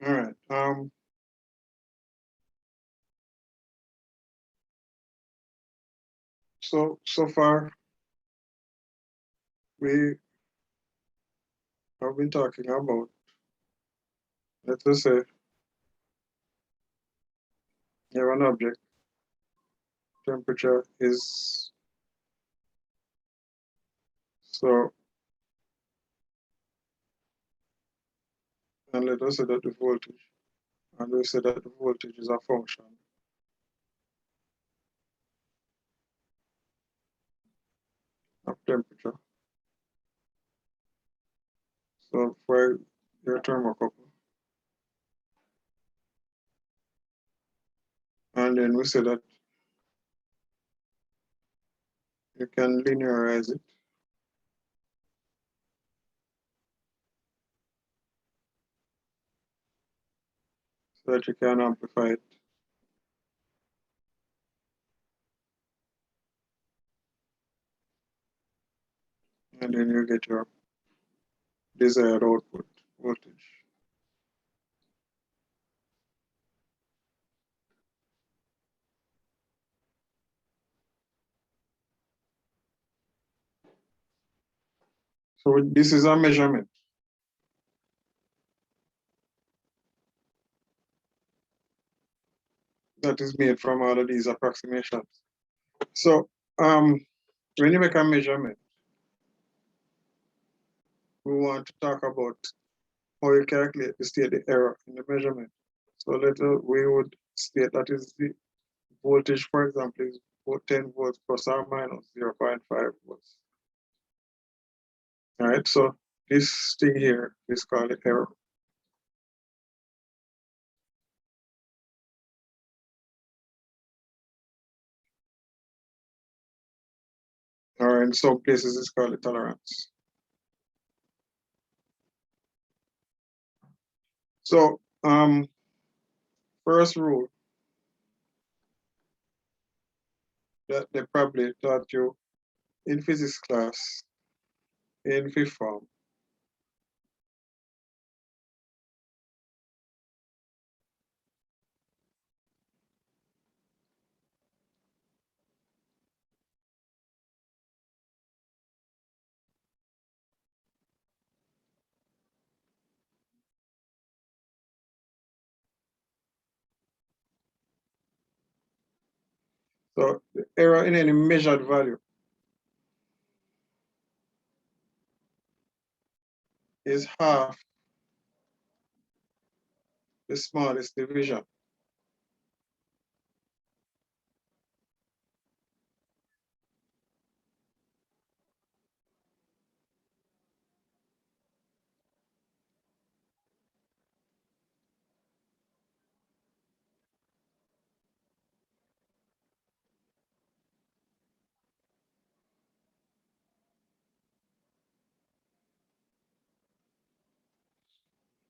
All right. So far we have been talking about, let us say, you have an object, temperature is so, and let us say that the voltage, and we say that the voltage is a function of temperature. So for your thermocouple, and then we say that you can linearize it so that you can amplify it. And then you get your desired output voltage. So this is a measurement that is made from all of these approximations. So when you make a measurement, we want to talk about how you calculate the state the error in the measurement. So we would state that is the voltage, for example, is 10 volts plus or minus 0.5 volts. All right, so this thing here is called the error. Or in some places it's called the tolerance. So first rule that they probably taught you in physics class in fifth form. So the error in any measured value is half the smallest division.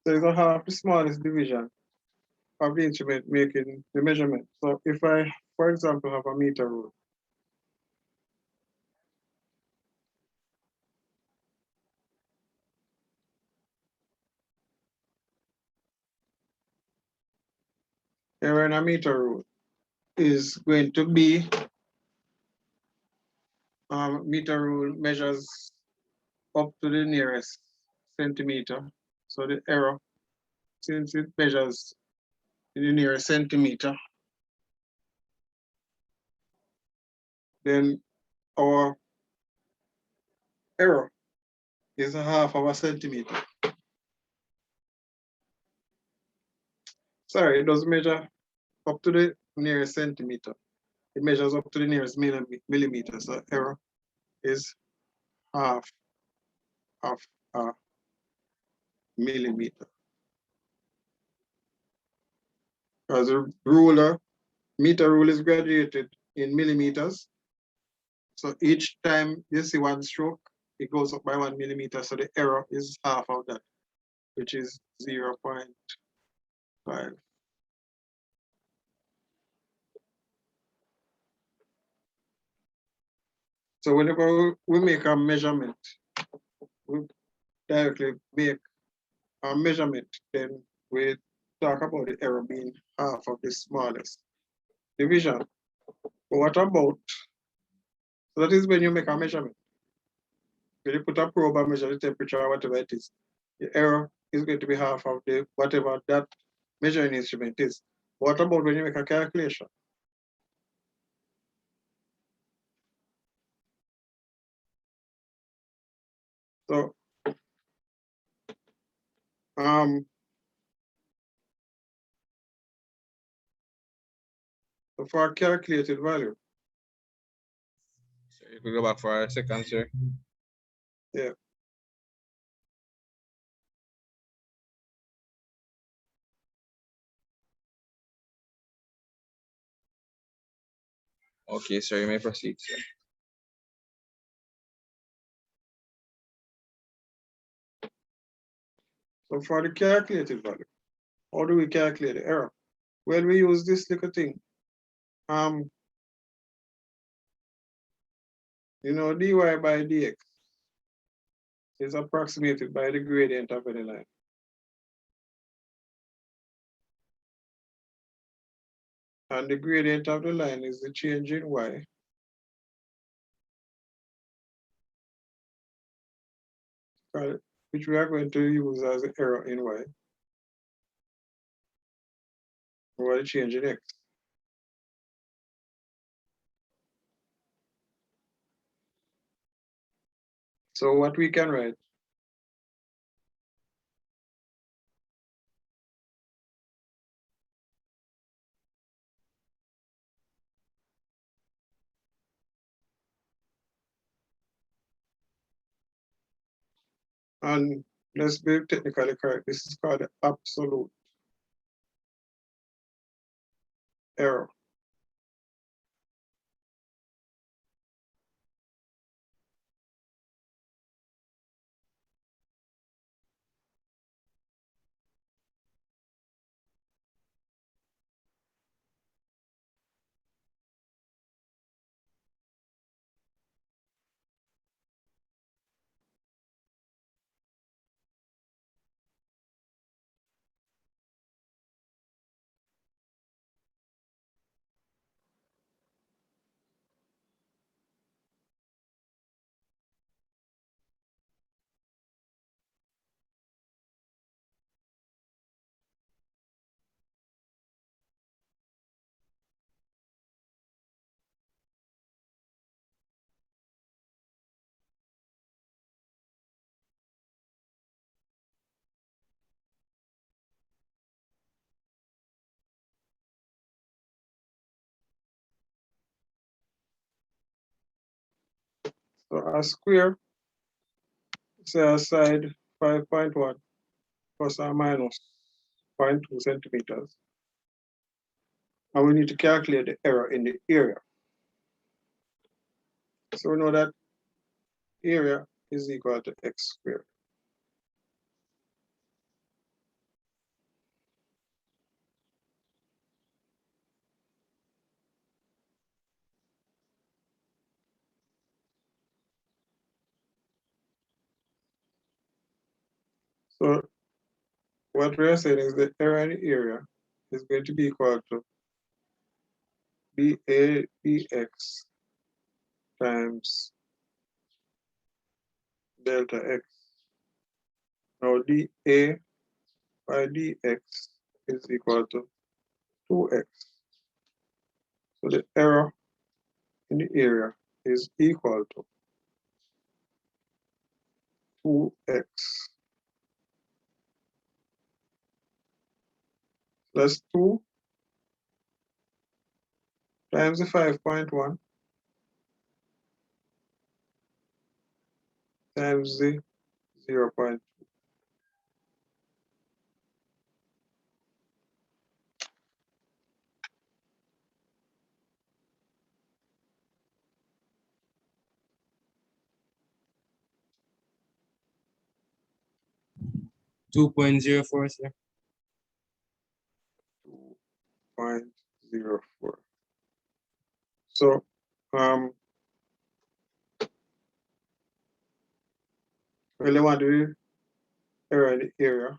So it's a half the smallest division of the instrument making the measurement. So if I, for example, have a meter rule, error in a meter rule is going to be, meter rule measures up to the nearest centimeter. So the error, since it measures in the nearest centimeter, then our error is a half of a centimeter. Sorry, it doesn't measure up to the nearest centimeter. It measures up to the nearest millimeter. So error is half of a millimeter. As a ruler, meter rule is graduated in millimeters. So each time you see one stroke, it goes up by 1 millimeter. So the error is half of that, which is 0.5. So whenever we make a measurement, we directly make a measurement, then we talk about the error being half of the smallest division. But what about, so that is when you make a measurement. When you put a probe and measure the temperature or whatever it is, the error is going to be half of the whatever that measuring instrument is. What about when you make a calculation? So um so for a calculated value, So you could go back for a second, sir. yeah. Okay, sir, you may proceed, sir. So for the calculated value, how do we calculate the error? Well, we use this little thing. You know, dy by dx is approximated by the gradient of any line. And the gradient of the line is the change in y which we are going to use as the error in y over the change in x. So what we can write and let's be technically correct. This is called the absolute error. So a square, say a side 5.1 plus or minus 0.2 centimeters. And we need to calculate the error in the area. So we know that area is equal to x squared. So what we are saying is the error in the area is going to be equal to dA dx times delta x. Now dA by dx is equal to 2x. So the error in the area is equal to 2x. That's 2 times the 5.1 times the 0.2. 2.04, sir. 2.04. So well, I want the error in the area.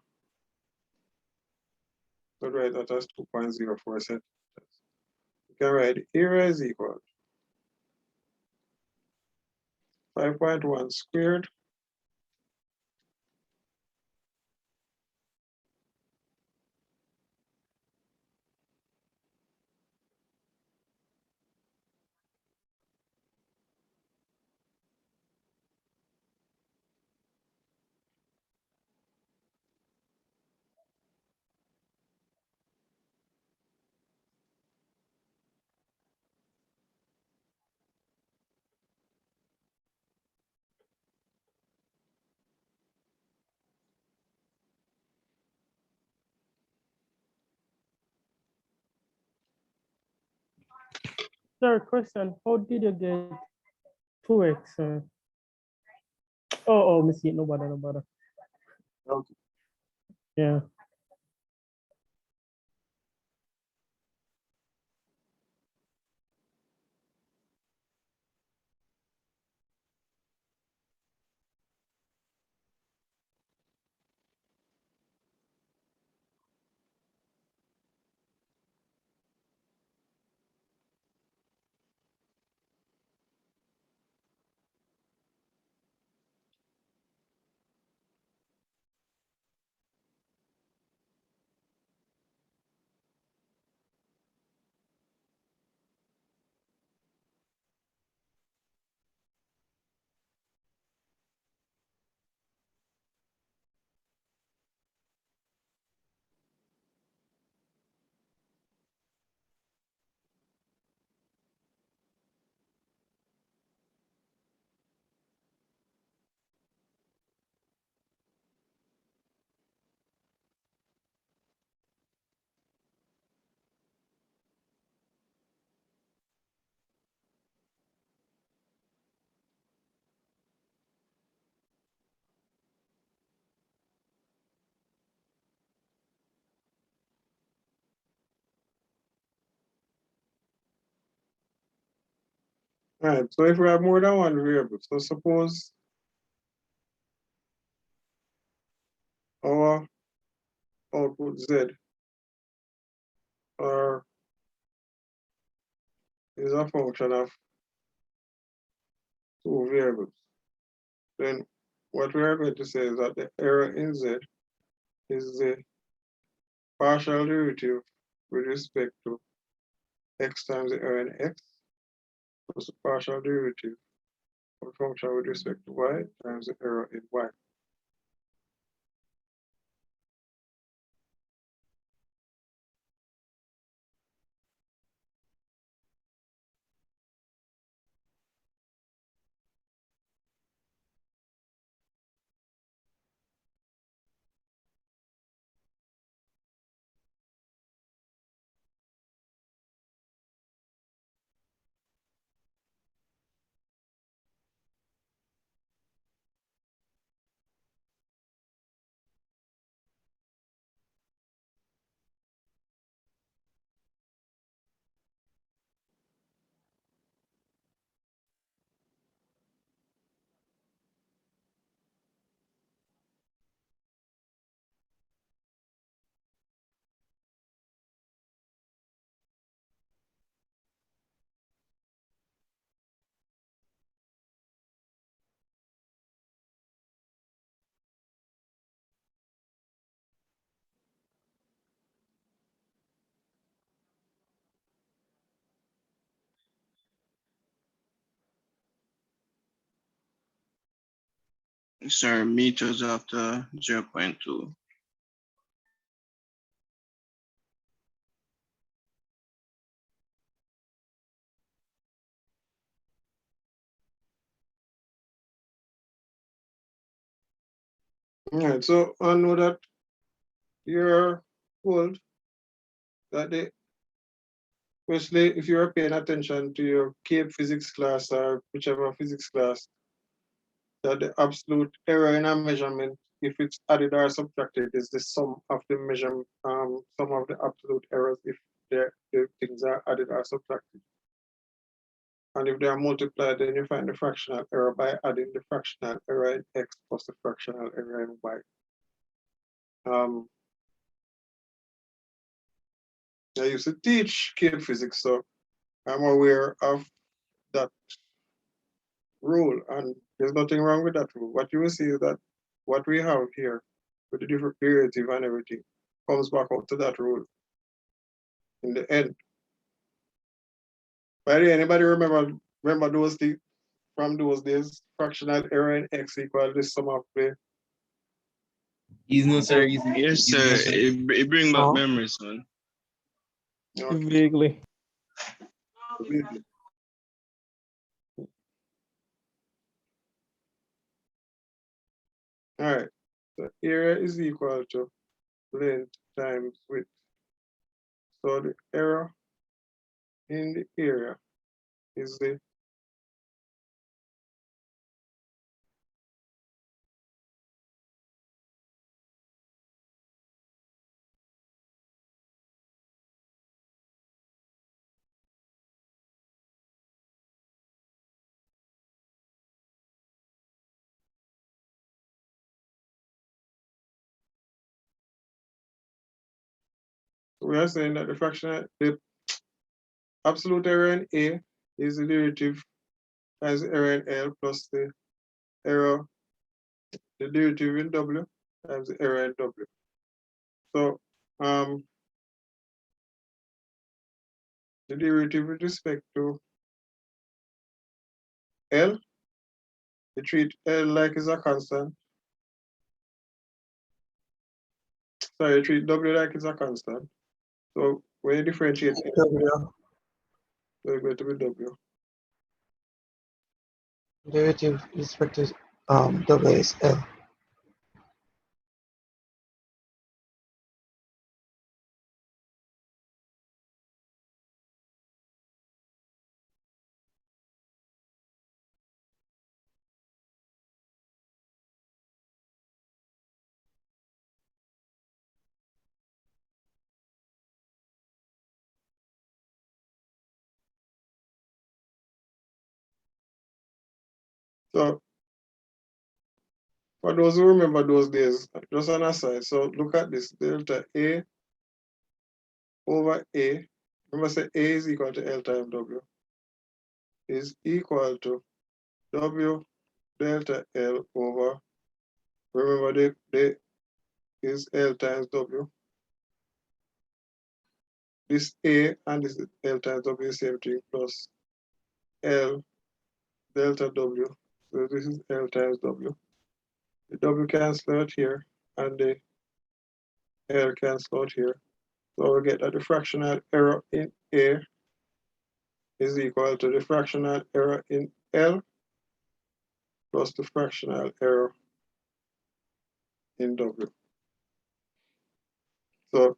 So write that as 2.04 centimeters. You can write area is equal to 5.1 squared Sir, question. How did you get 2x? Oh, me see it. No bother, no bother. Okay. Yeah. All right, so if we have more than one variable, so suppose our output Z or is a function of two variables, then what we are going to say is that the error in Z is the partial derivative with respect to x times the error in x plus the partial derivative of the function with respect to y times the error in y. Sir, meters after 0.2. All right, so I know that you're told that especially if you're paying attention to your CAPE physics class or whichever physics class, that the absolute error in a measurement, if it's added or subtracted, is the sum of the measurement, sum of the absolute errors if the things are added or subtracted. And if they are multiplied, then you find the fractional error by adding the fractional error in x plus the fractional error in y. I used to teach cave physics, so I'm aware of that rule, and there's nothing wrong with that rule. What you will see is that what we have here with the different derivative and everything comes back up to that rule in the end. By the way, anybody remember those things from those days? Fractional error in x equal the sum of the Easy no sir, easy. Yes, Easy sir. no, sir. It bring back Oh. memories, man. Vaguely. All right, so area is equal to length times width. So the error in the area is the we are saying that the absolute error in A is the derivative times the error in L plus the derivative in W times the error in W. So the derivative with respect to L, you treat L like it's a constant. Sorry, you treat W like it's a constant. So when you differentiate W so you go to W. derivative with respect to W is L. So for those who remember those days, just an aside, so look at this, delta A over A. Remember say A is equal to L times W is equal to W delta L over, remember the is L times W. This A and this L times W is same thing plus L delta W. So this is L times W. The W cancel out here and the L cancel out here. So we get that the fractional error in A is equal to the fractional error in L plus the fractional error in W. So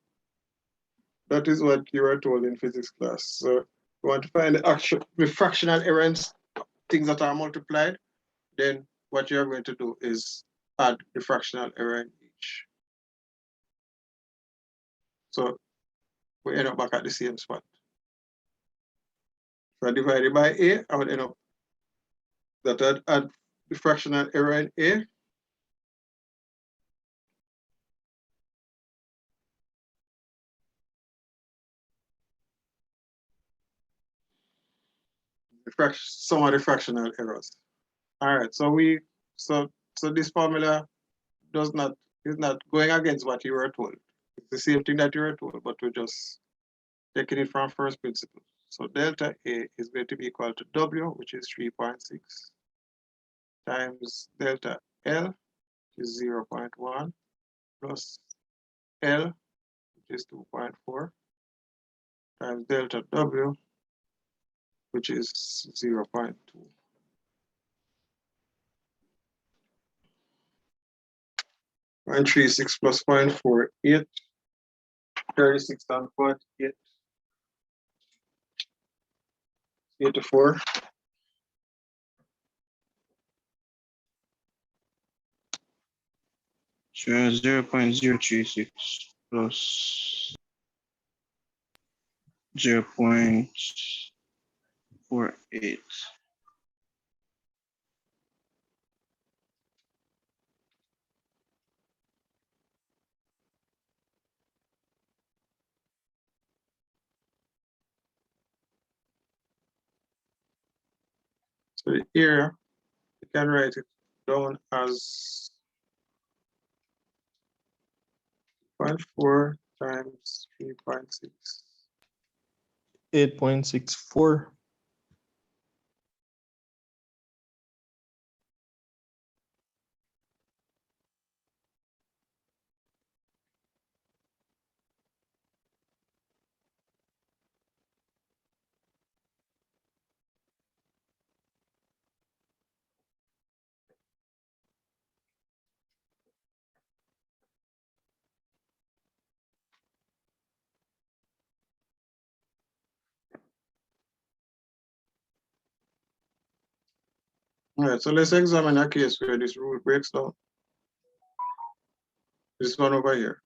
that is what you were told in physics class. So you want to find the fractional errors, things that are multiplied, then what you're going to do is add the fractional error in each. So we end up back at the same spot. So I divide it by A, I would end up that I'd add the fractional error in A. Some of the fractional errors. All right, so this formula is not going against what you were told. It's the same thing that you were told, but we're just taking it from first principle. So delta A is going to be equal to W, which is 3.6, times delta L, which is 0.1, plus L, which is 2.4, times delta W, which is 0.2. And 36 plus 0.48, 36 and 48, 84. So 0.036 plus 0.48. So the area, you can write it down as 0.4 times 3.6. 8.64. All right, so let's examine a case where this rule breaks down. This one over here.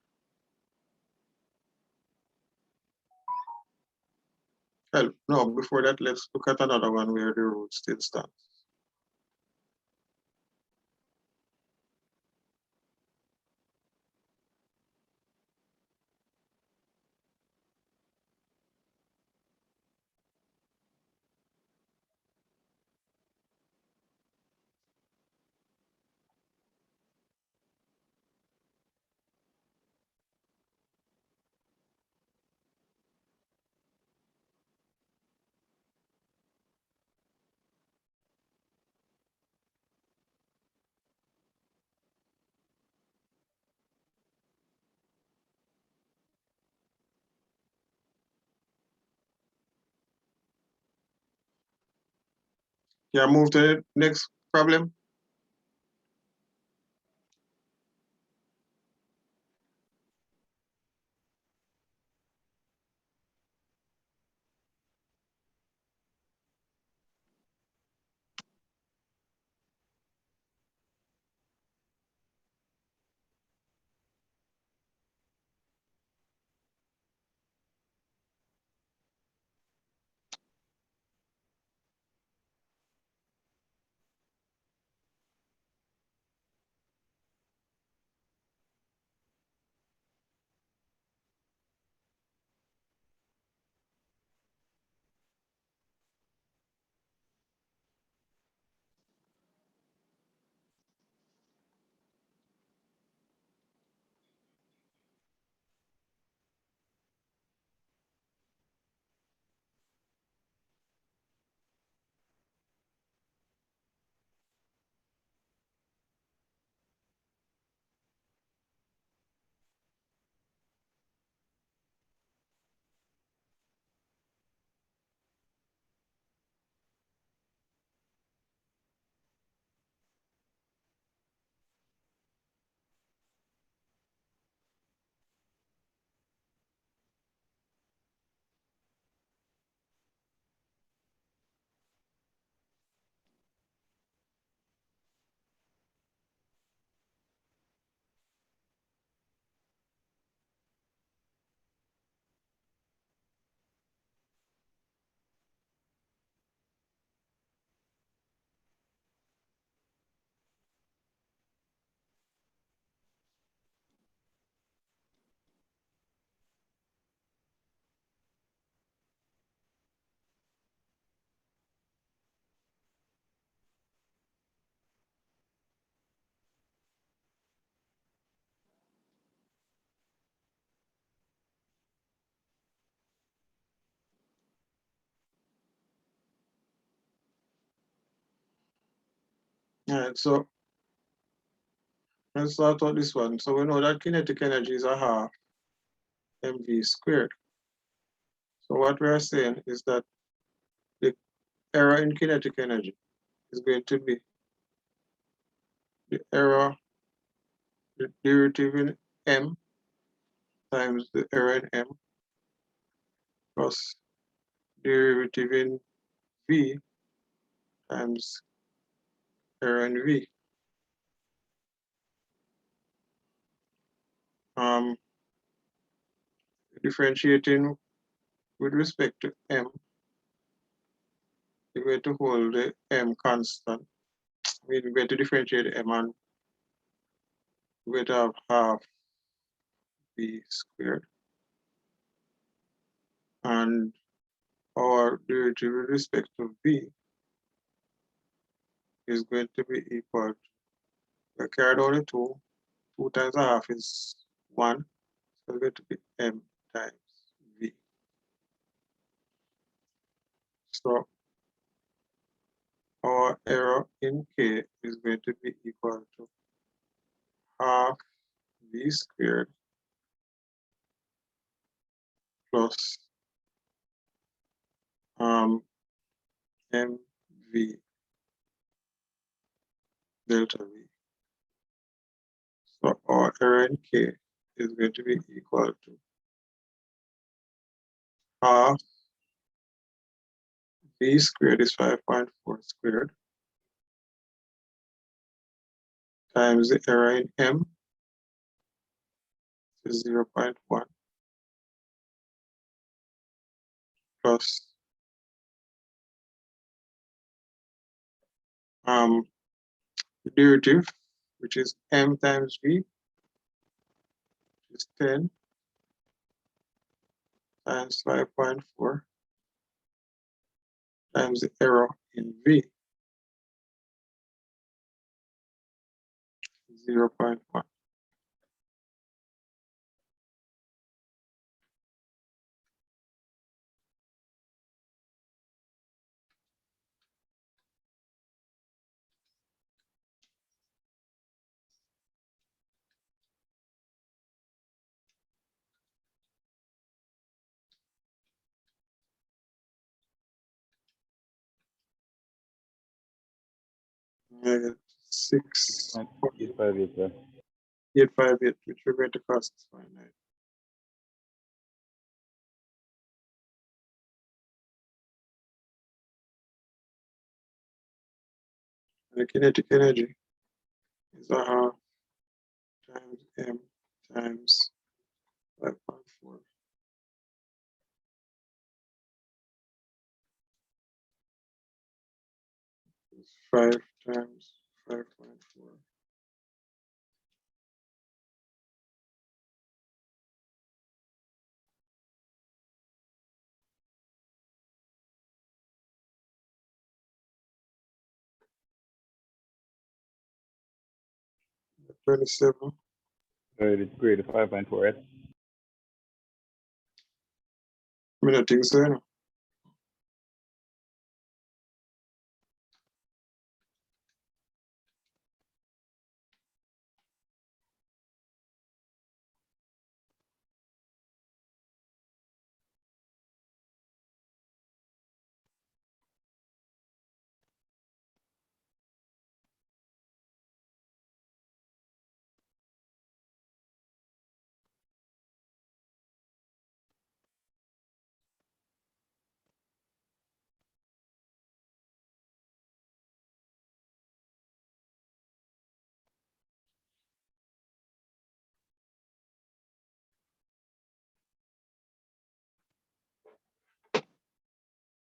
Well, no, before that, let's look at another one where the rule still stands. Yeah, move to the next problem. All right, so let's start out this one. So we know that kinetic energy is a half mv squared. So what we are saying is that the error in kinetic energy is going to be the error, the derivative in m times the error in m plus derivative in v times error in v. Differentiating with respect to m, we're going to hold the m constant. We're going to differentiate m and we're going to have half v squared. And our derivative with respect to v is going to be equal to, we carried out the 2, 2 times a half is 1, so it's going to be m times v. So our error in k is going to be equal to half v squared plus mv delta v. So our error in k is going to be equal to half v squared is 5.4 squared times the error in m is 0.1 plus the derivative, which is m times v, which is 10 times 5.4 times the error in v, 0.1. Negative 6. 858, sir. 858, which we're going to cost us finite. And the kinetic energy is a half times m times 5.4. It's 5 times 5.4. The 27. It's great. 5.4, right? I don't think so. You know.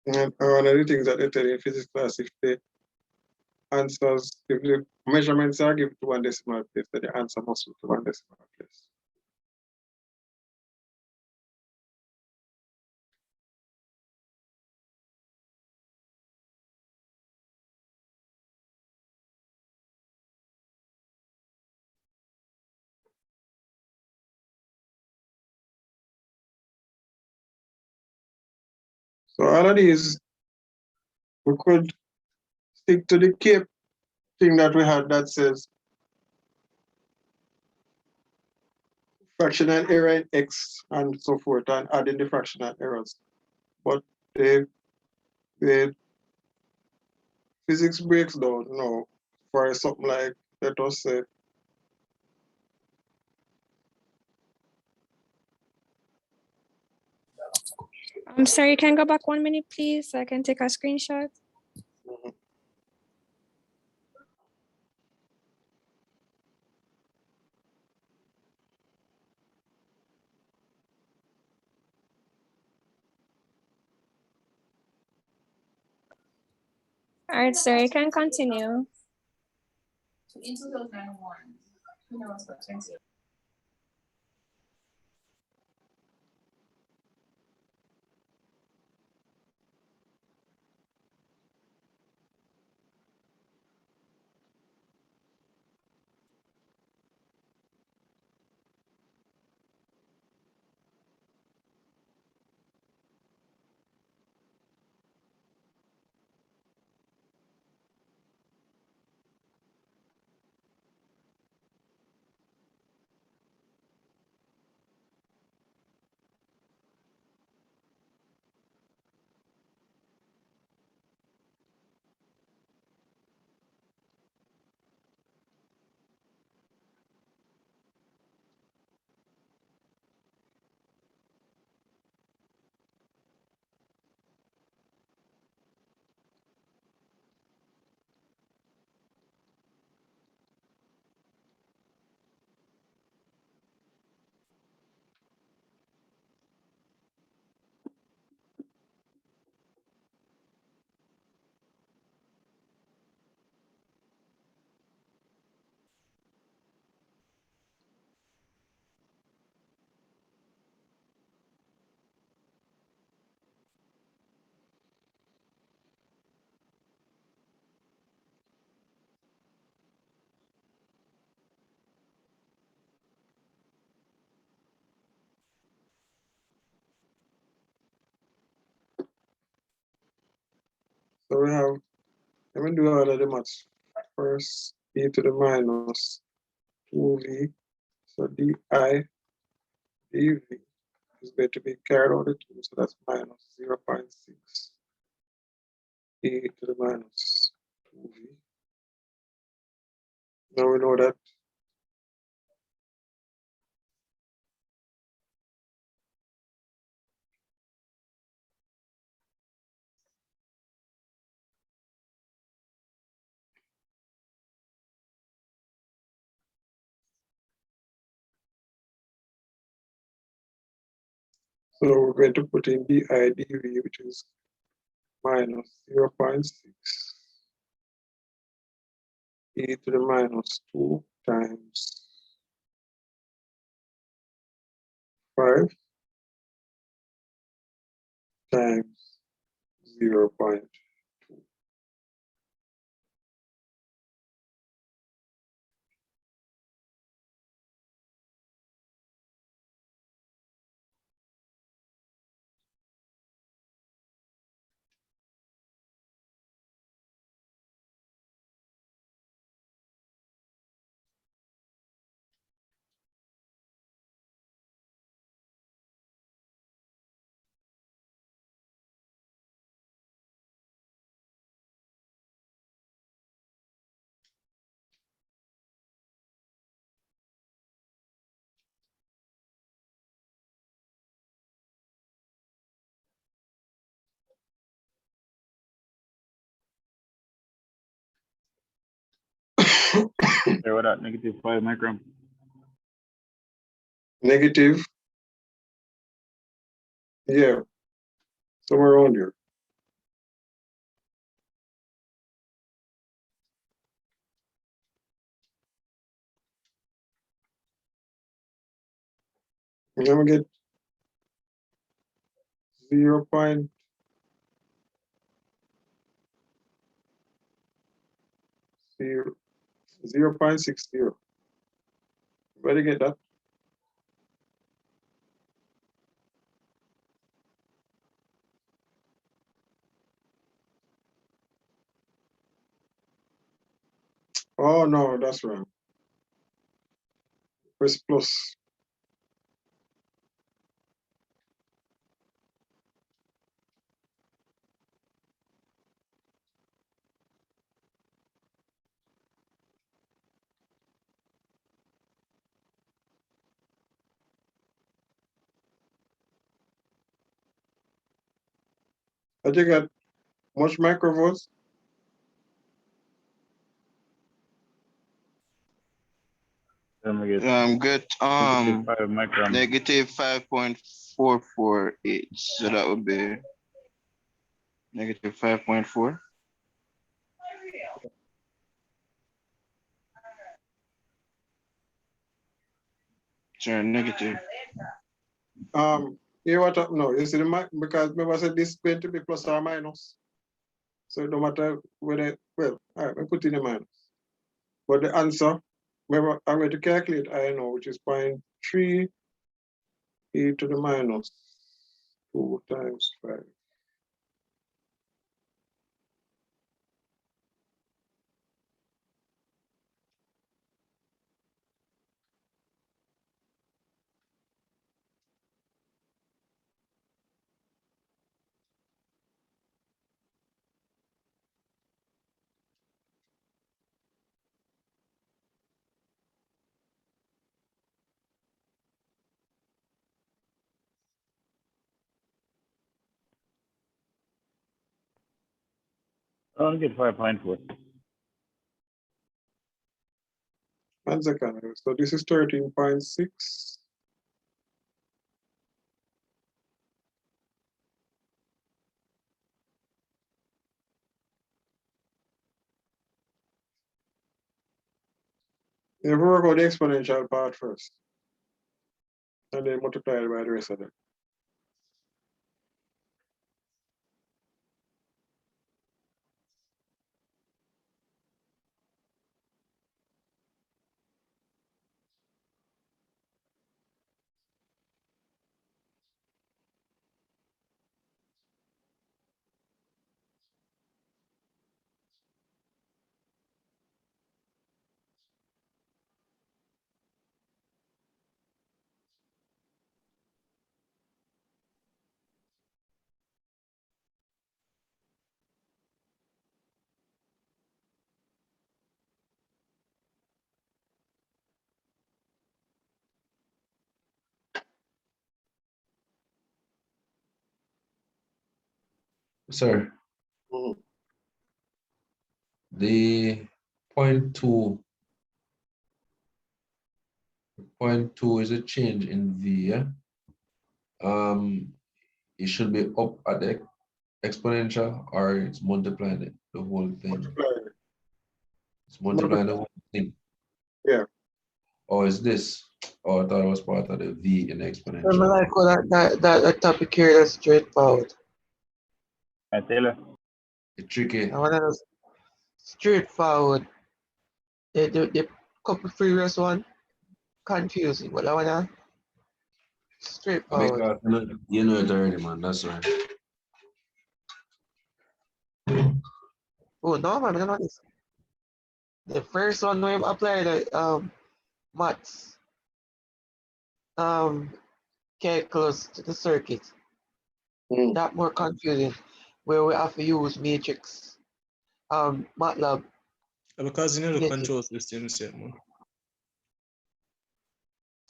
And one of the things that they tell you in physics class, if the answers, if the measurements are given to 1 decimal place, then the answer must be to 1 decimal place. So all of these, we could stick to the cape thing that we had that says fractional error in x and so forth, and add in the fractional errors. But the physics breaks down now for something like, let us say, I'm sorry, you can go back 1 minute, please, so I can take a screenshot. All right, sir, you can continue. So we have, let me do all of the maths. First, e to the minus 2v. So di dv is going to be carried over 2, so that's minus 0.6 e to the minus 2v. Now we know that so we're going to put in di dv, which is minus 0.6 e to the minus 2 times 5 times 0.2. There, what that? Negative 5 micron. Negative, yeah, somewhere around here. And then we get 0. 0.60. Where do you get that? Oh no, that's wrong. Press plus. I think I got much microvolts. Then we get Good. negative 5 micron. Negative 5.448. So that would be negative 5.4. Sure, negative. Here what up no, you see the mic because remember I said this is going to be plus or minus. So no matter whether well, all right, I put in a minus. But the answer, remember I'm going to calculate I know which is 0.3 e to the minus 2 times 5. I only get 5.4. 1 second. So this is 13.6. If we work out the exponential part first, and then multiply it by the rest of them. Sir, Mhm. the point two is a change in V, yeah? It should be up at the exponential or it's multiplying it, the whole thing. Multiply. It's multiplying the whole thing. Yeah. Or is this? Oh, I thought it was part of the V in the I exponential. like all that topic here that's straightforward. And Taylor, It's tricky. I want to straightforward. The couple previous one confusing, but I want to straightforward. Because you know it already, man. That's right. Oh no, man, I don't know this. The first one we apply the maths calculus to the circuit. Mm. That more confusing, where we have to use matrix MATLAB. Because you know the Get it. control systems yet, man.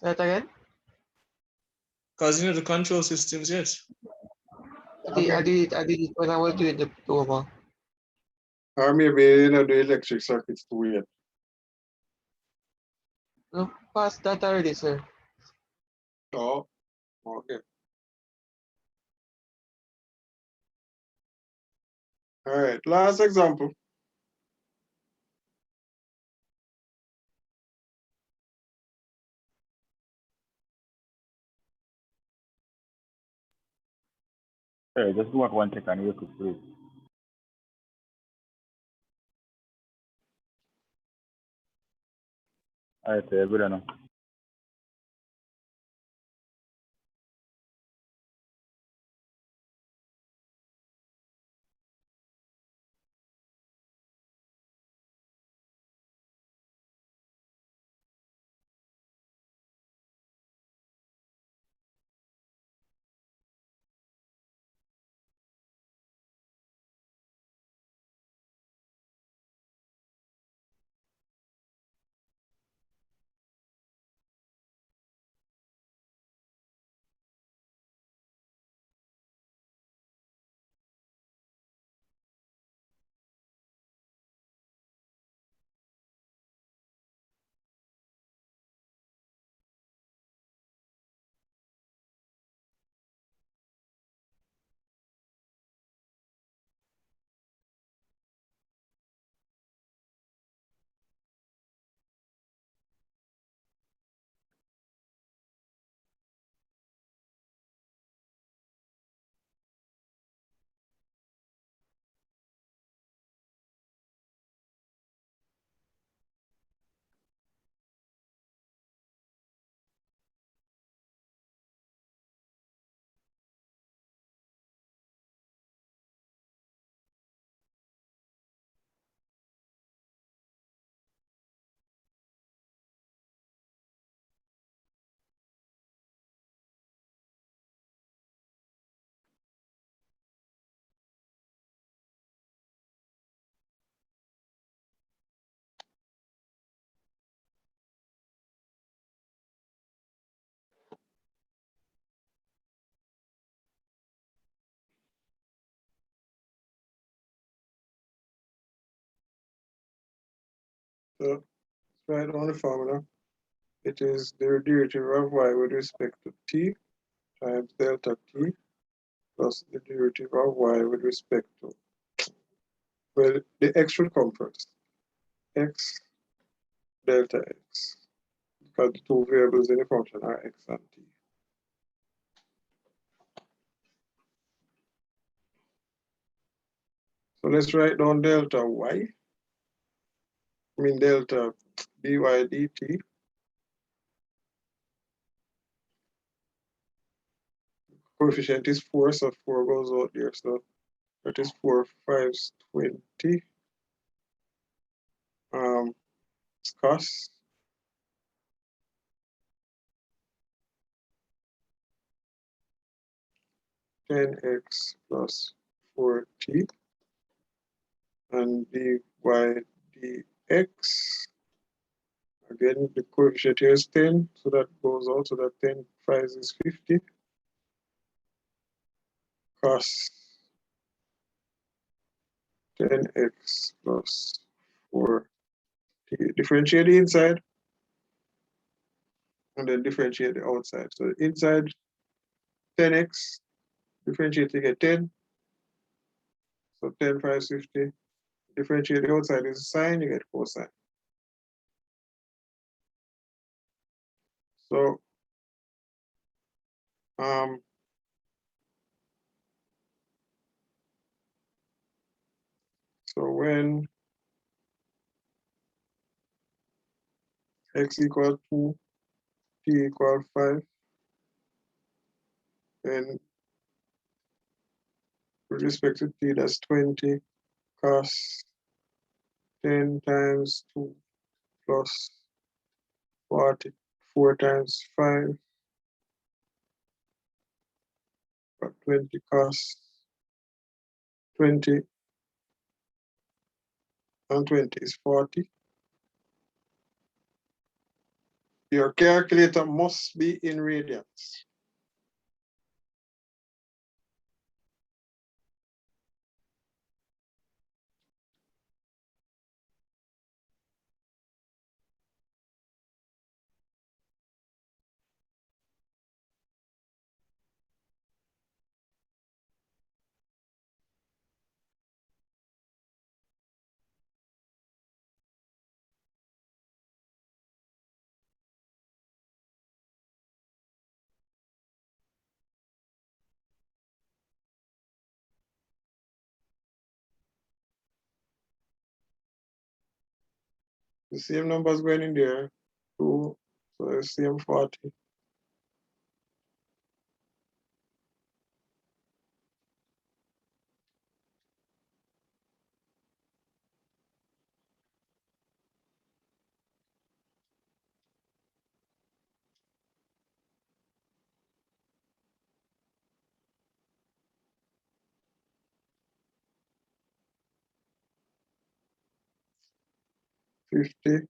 Say it again. Because you know the control systems yet. I did it when I was doing the diploma. Or maybe you know the electric circuits too yet. No, past that already, sir. Oh, okay. All right, last example. sorry, just go back 1 second real quick, please. All right, sir, good enough. So write down the formula. It is the derivative of y with respect to t times delta t plus the derivative of y with respect to, well, the x should come first. X delta x, because the two variables in the function are x and t. So let's write down delta y. I mean delta dy dt. Coefficient is 4, so 4 goes out there. So that is 4 5s 20. Cos 10x plus 4t and dy dx. Again, the coefficient here is 10, so that goes out, so that 10 5 is 50. Cos 10x plus 4t. Differentiate the inside and then differentiate the outside. So inside 10x, differentiate to get 10. So 10 5 is 50. Differentiate the outside is sine, you get cosine. So when x equals 2, t equals 5, then with respect to t, that's 20 cos 10 times 2 plus 44 times 5, but 20 cos 20 and 20 is 40. Your calculator must be in radians. The same numbers going in there, 2, so the same 40. $50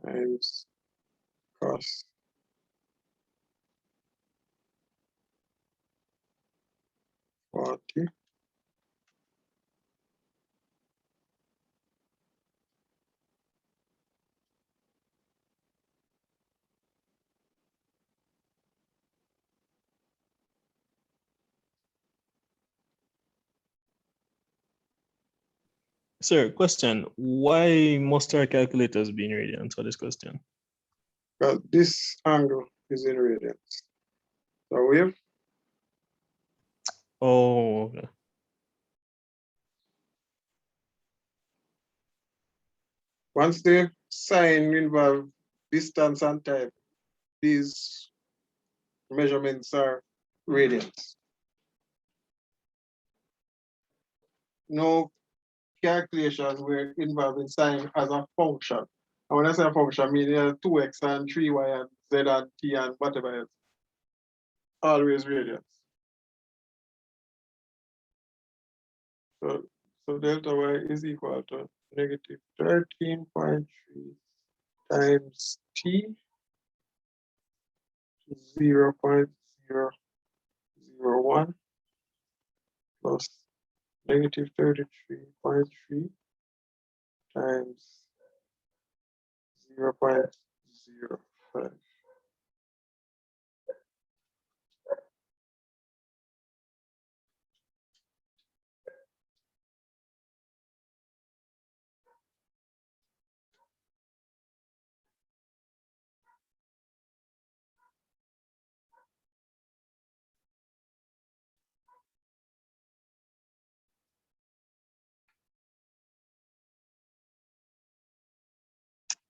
times cos 40 Sir, question. Why must our calculators be in radians for this question? because this angle is in radians. So we have Oh, okay. once the sign involve distance and time, these measurements are radians. No calculations were involved in sign as a function. And when I say a function, I mean 2x and 3y and z and t and whatever else. Always radians. So delta y is equal to negative 13.3 times t to 0.001 plus negative 33.3 times 0.05.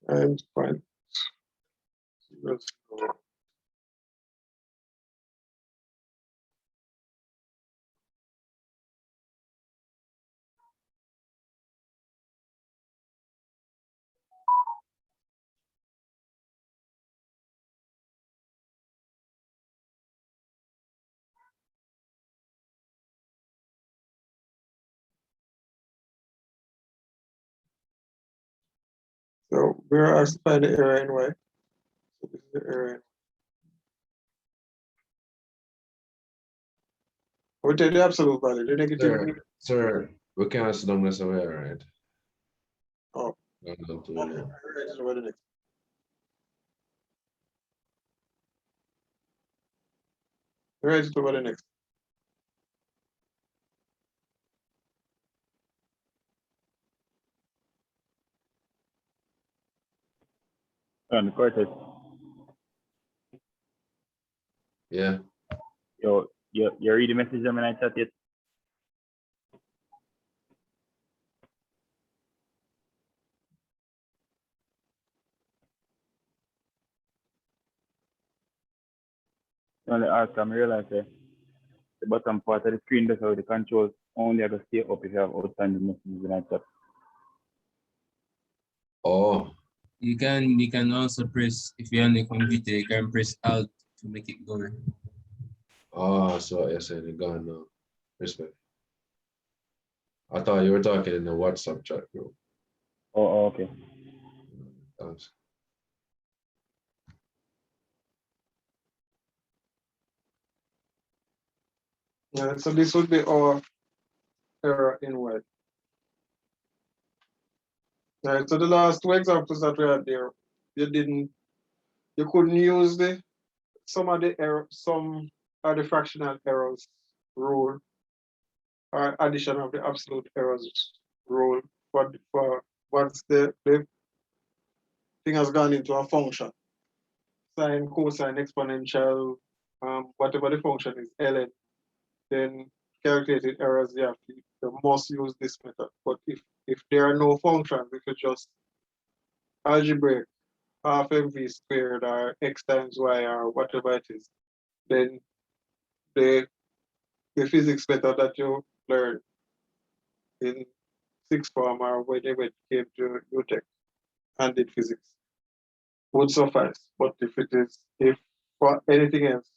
Times 0.00. So we're asked to find the area in y. So this is the area in We take the absolute value, the negative. Sir, we can't sit down this away, right? Oh. No, no, to Okay, the- write it over the next. Write it over the next. And Cortez, Yeah, you read the message I'm in I chat yet? Only ask, I realize the bottom part of the screen, that's how the controls only have to stay up if you have outstanding messages in I chat. oh, You can also press, if you're on the computer, you can press Alt to make it go. so you're saying it gone now. Respect. I thought you were talking in the WhatsApp chat group. Oh, okay. Thanks. Yeah, so this would be our error in word. Right, so the last two examples that we had there, you couldn't use some of the fractional errors rule or addition of the absolute errors rule for once the thing has gone into a function. Sine, cosine, exponential, whatever the function is, ln, then calculated errors, you must use this method. But if there are no functions, if you just algebraic half mv squared or x times y or whatever it is, then the physics method that you learn in sixth form or when you came to UTech and did physics would suffice. But if for anything else,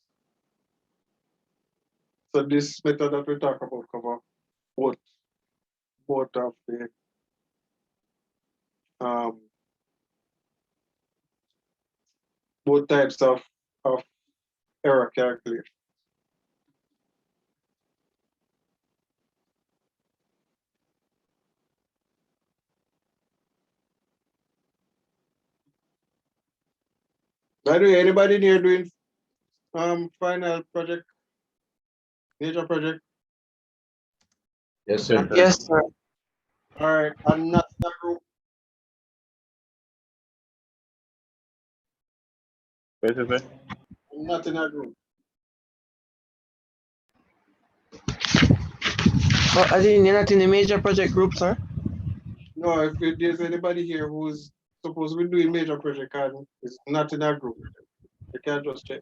so this method that we talk about cover both of the both types of error calculation. By the way, anybody here doing final project, major project? Yes, sir. Yes, sir. All right, I'm not in that group. Where's it, sir? I'm not in that group. But I didn't, you're not in the major project group, sir? No, if there's anybody here who's supposed to be doing major project and is not in that group, you can just check.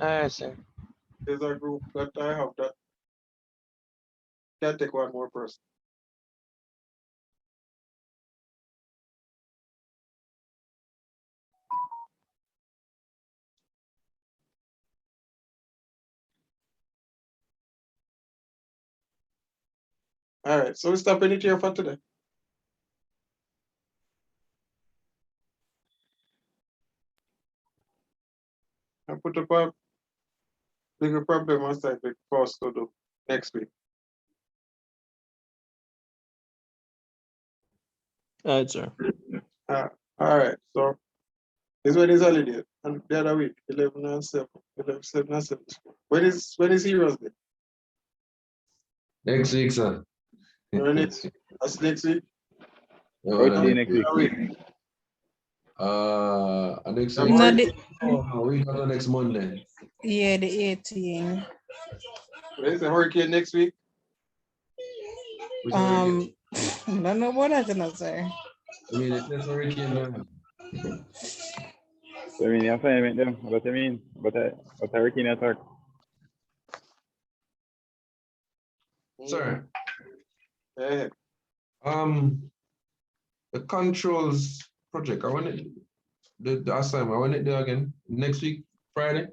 All right, sir. There's a group that I have that can take one more person. All right, so we're stopping it here for today. I put up a bigger problem aside for us to do next week. All right, sir. All right, so this one is holiday, and the other week, 11 and 7, 11, 7 and 7. When is Heroes Day? Next week, sir. That's next week. Birthday next week. Week. Next Yeah, week. No, the, We got the next Monday. yeah, the 18. There's a hurricane next week. Which hurricane? I don't know about that, you know, sir. I mean, it's a hurricane now. So, I mean, you have to make them. What I mean, but hurricane attack. Sir, Yeah. the controls project, I want it, the assignment, I want it there again next week, Friday.